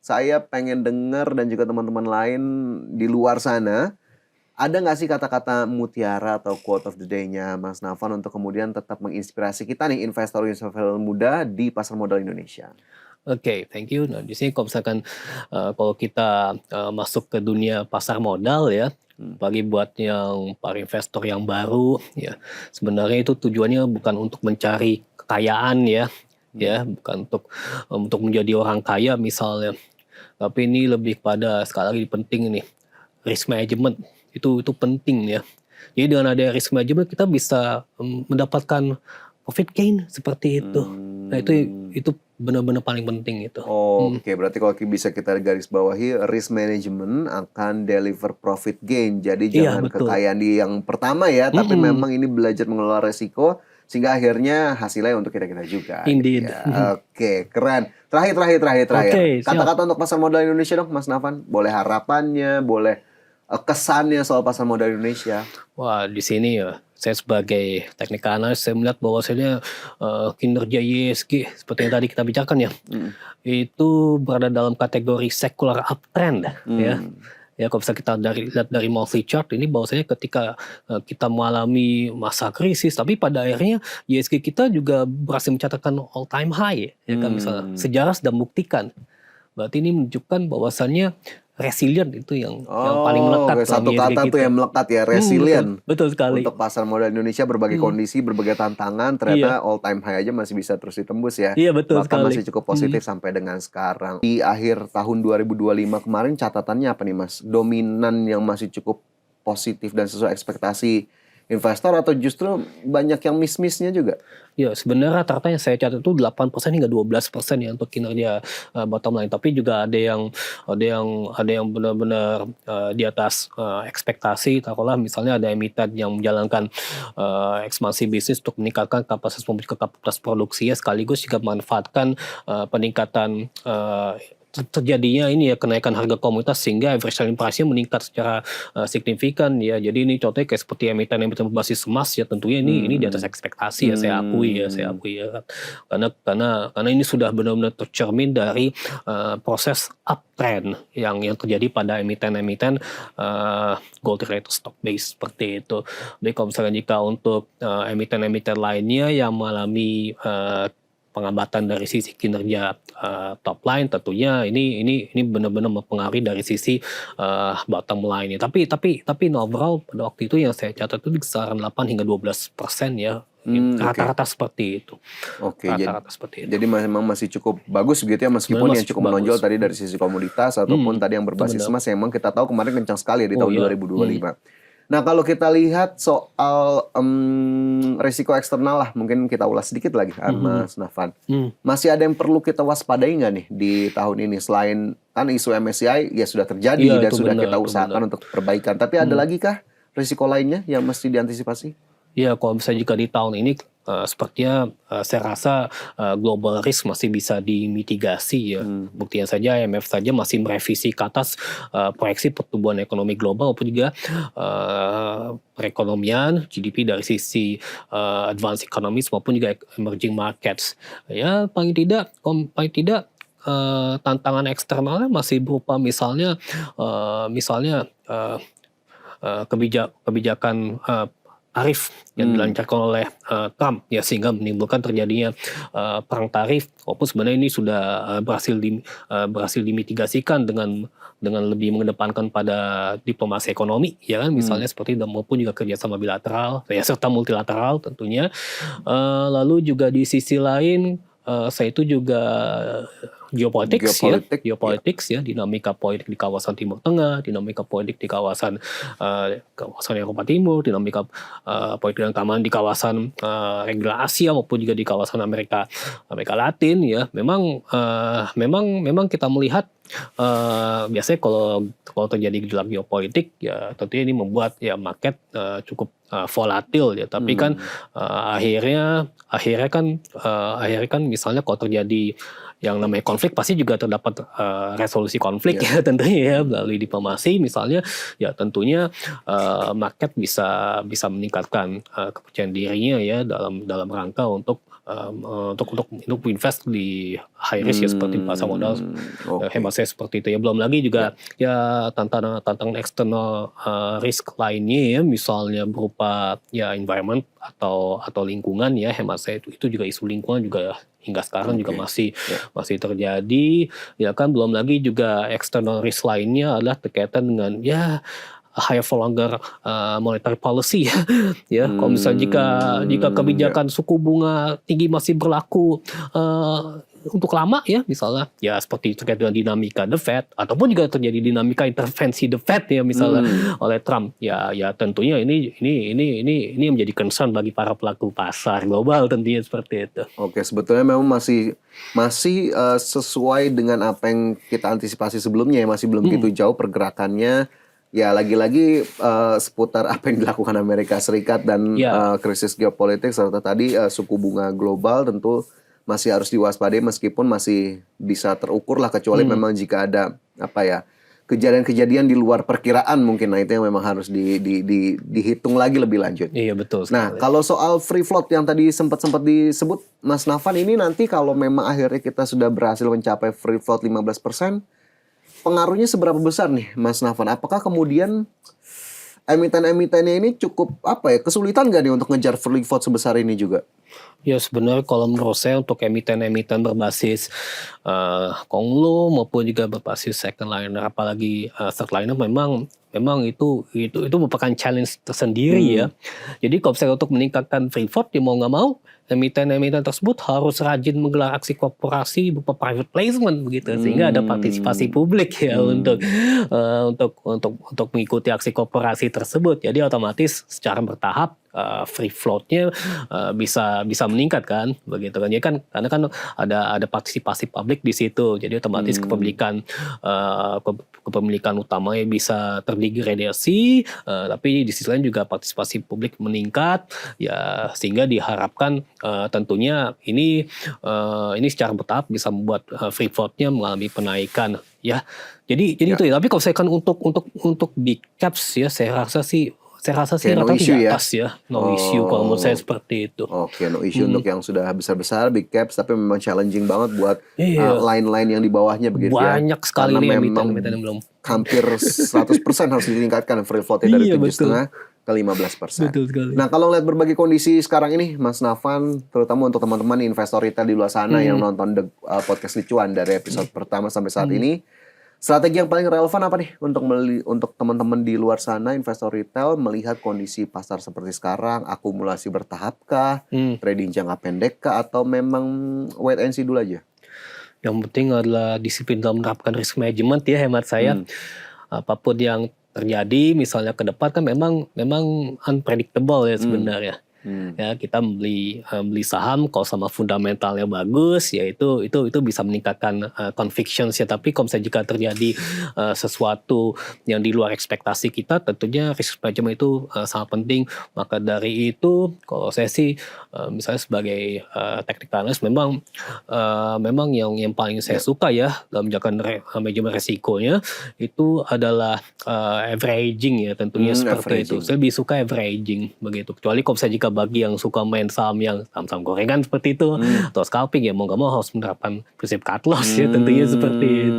saya pengen dengar dan juga teman-teman lain di luar sana, ada nggak sih kata-kata mutiara atau quote of the day-nya Mas Nafan untuk kemudian tetap menginspirasi kita nih investor-investor muda di pasar modal Indonesia? Oke, thank you. Nah, di sini kalau misalkan kalau kita masuk ke dunia pasar modal ya, bagi buat yang para investor yang baru ya, sebenarnya itu tujuannya bukan untuk mencari kekayaan ya, bukan untuk menjadi orang kaya misalnya. Tapi ini lebih pada sekali lagi penting ini risk management itu penting ya. Jadi dengan ada risk management kita bisa mendapatkan profit gain seperti itu. Nah itu benar-benar paling penting itu. Oke, berarti kalau bisa kita garis bawahi, risk management akan deliver profit gain. Jadi Iya jangan betul. kekayaan di yang pertama ya, tapi memang ini belajar mengelola resiko sehingga akhirnya hasilnya untuk kita-kita juga. Indeed. Ya. Oke, keren. Terakhir. Oke, siap. Kata-kata untuk pasar modal Indonesia dong, Mas Nafan. Boleh harapannya, boleh kesannya soal pasar modal Indonesia. Wah, di sini ya saya sebagai teknik analis saya melihat bahwasanya kinerja ISG seperti yang tadi kita bicarakan ya, itu berada dalam kategori secular uptrend ya. Ya kalau bisa kita lihat dari monthly chart ini bahwasanya ketika kita mengalami masa krisis, tapi pada akhirnya ISG kita juga berhasil mencatatkan all time high ya kan, misalnya sejarah sudah membuktikan. Berarti ini menunjukkan bahwasannya resilient itu yang paling melekat satu dalam ISG kata tuh kita. yang melekat ya, resilient. Betul sekali. Untuk pasar modal Indonesia berbagai kondisi, berbagai tantangan, ternyata all time high aja masih bisa terus ditembus ya. Iya betul Bahkan sekali. masih cukup positif sampai dengan sekarang. Di akhir tahun 2025 kemarin catatannya apa nih Mas? Dominan yang masih cukup positif dan sesuai ekspektasi investor atau justru banyak yang miss-missnya juga? Ya sebenarnya rata-rata yang saya catat itu 8% hingga 12% ya untuk kinerja bottom line. Tapi juga ada yang benar-benar di atas ekspektasi. Taruhlah misalnya ada emiten yang menjalankan ekspansi bisnis untuk meningkatkan kapasitas produksinya, sekaligus juga memanfaatkan peningkatan terjadinya ini ya kenaikan harga komoditas sehingga average selling price-nya meningkat secara signifikan ya. Jadi ini contohnya kayak seperti emiten berbasis emas ya, tentunya ini di atas ekspektasi ya, saya akui ya karena ini sudah benar-benar tercermin dari proses uptrend yang terjadi pada emiten gold related stock base seperti itu. Jadi kalau misalnya jika untuk emiten-emiten lainnya yang mengalami pengambatan dari sisi kinerja top line, tentunya ini benar-benar mempengaruhi dari sisi bottom line. Tapi overall pada waktu itu yang saya catat itu di kisaran 8 hingga 12% ya. Rata-rata seperti itu. Oke, rata-rata seperti itu. jadi memang masih cukup bagus gitu ya, meskipun yang cukup menonjol tadi dari sisi komoditas ataupun tadi yang berbasis emas yang memang kita tahu kemarin kencang sekali ya di tahun 2025. Nah kalau kita lihat soal risiko eksternal lah, mungkin kita ulas sedikit lagi Mas Nafan. Masih ada yang perlu kita waspadai nggak nih di tahun ini? Selain kan isu MSCI ya sudah terjadi dan sudah kita usahakan untuk perbaikan. Tapi ada lagi kah risiko lainnya yang mesti diantisipasi? Ya kalau misalnya jika di tahun ini sepertinya saya rasa global risk masih bisa dimitigasi ya. Buktinya saja IMF saja masih merevisi ke atas proyeksi pertumbuhan ekonomi global maupun juga perekonomian GDP dari sisi advanced economies maupun juga emerging markets. Ya paling tidak tantangan eksternalnya masih berupa misalnya kebijakan tarif yang dilancarkan oleh Trump ya, sehingga menimbulkan terjadinya perang tarif, walaupun sebenarnya ini sudah berhasil dimitigasikan dengan lebih mengedepankan pada diplomasi ekonomi ya kan, misalnya seperti maupun juga kerjasama bilateral ya serta multilateral tentunya. Lalu juga di sisi lain saya itu juga geopolitics ya, dinamika politik di kawasan Timur Tengah, dinamika politik di kawasan Eropa Timur, dinamika politik dan keamanan di kawasan regional Asia maupun juga di kawasan Amerika Latin ya. Memang kita melihat biasanya kalau terjadi gejolak geopolitik ya tentunya ini membuat ya market cukup volatil ya, tapi kan akhirnya kan misalnya kalau terjadi yang namanya konflik pasti juga terdapat resolusi konflik ya tentunya ya melalui diplomasi misalnya ya, tentunya market bisa meningkatkan kepercayaan dirinya ya dalam rangka untuk untuk invest di high risk ya seperti pasar modal. Hemat saya seperti itu ya. Belum lagi juga ya tantangan eksternal risk lainnya ya, misalnya berupa ya environment atau lingkungan ya. Hemat saya itu juga isu lingkungan juga hingga sekarang juga masih terjadi ya kan. Belum lagi juga external risk lainnya adalah berkaitan dengan ya higher for longer monetary policy ya. Ya, kalau misalnya jika kebijakan suku bunga tinggi masih berlaku untuk lama ya, misalnya ya seperti terkait dengan dinamika The Fed ataupun juga terjadi dinamika intervensi The Fed ya misalnya oleh Trump. Ya tentunya ini menjadi concern bagi para pelaku pasar global tentunya seperti itu. Oke, sebetulnya memang masih sesuai dengan apa yang kita antisipasi sebelumnya ya, masih belum begitu jauh pergerakannya. Ya lagi-lagi seputar apa yang dilakukan Amerika Serikat dan krisis geopolitik serta tadi suku bunga global tentu masih harus diwaspadai meskipun masih bisa terukur lah, kecuali memang jika ada kejadian-kejadian di luar perkiraan mungkin. Nah itu yang memang harus dihitung lagi lebih lanjut. Iya betul sekali. Nah kalau soal free float yang tadi sempat disebut Mas Nafan, ini nanti kalau memang akhirnya kita sudah berhasil mencapai free float 15%, pengaruhnya seberapa besar nih Mas Nafan? Apakah kemudian emiten-emitennya ini cukup kesulitan nggak nih untuk ngejar free float sebesar ini juga? Ya sebenarnya kalau menurut saya untuk emiten-emiten berbasis Konglo maupun juga berbasis second liner apalagi third liner memang itu merupakan challenge tersendiri ya. Jadi kalau misalnya untuk meningkatkan free float ya mau nggak mau emiten-emiten tersebut harus rajin menggelar aksi korporasi berupa private placement begitu, sehingga ada partisipasi publik ya untuk mengikuti aksi korporasi tersebut. Jadi otomatis secara bertahap free floatnya bisa meningkat kan begitu kan. Ya kan karena kan ada partisipasi publik di situ. Jadi otomatis kepemilikan utamanya bisa terdegradasi, tapi di sisi lain juga partisipasi publik meningkat ya, sehingga diharapkan tentunya ini secara bertahap bisa membuat free floatnya mengalami penaikan ya. Jadi itu ya. Tapi kalau saya kan untuk big caps ya, saya rasa sih no issue ya. Pas ya, no issue kalau menurut saya seperti itu. Oke, no issue untuk yang sudah besar-besar big caps, tapi memang challenging banget buat line-line yang di bawahnya begitu ya. Banyak sekali karena nih memang emiten yang belum hampir 100% harus ditingkatkan free floatnya dari 7,5 ke 15%. Betul sekali. Nah kalau lihat berbagai kondisi sekarang ini Mas Nafan, terutama untuk teman-teman investor retail di luar sana yang nonton podcast Licuan dari episode pertama sampai saat ini, strategi yang paling relevan apa nih untuk teman-teman di luar sana investor retail melihat kondisi pasar seperti sekarang? Akumulasi bertahap kah? Trading jangka pendek kah? Atau memang wait and see dulu aja? Yang penting adalah disiplin dalam menerapkan risk management ya, hemat saya. Apapun yang terjadi misalnya ke depan kan memang unpredictable ya sebenarnya. Ya kita beli saham kalau sama fundamentalnya bagus ya itu bisa meningkatkan convictions ya. Tapi kalau misalnya jika terjadi sesuatu yang di luar ekspektasi kita, tentunya risk management itu sangat penting. Maka dari itu kalau saya sih misalnya sebagai technical analyst memang yang paling saya suka ya dalam menjalankan manajemen resikonya itu adalah averaging ya, tentunya seperti itu. Saya lebih suka averaging begitu. Kecuali kalau misalnya jika bagi yang suka main saham gorengan seperti itu atau scalping ya mau nggak mau harus menerapkan prinsip cut loss ya, tentunya seperti itu.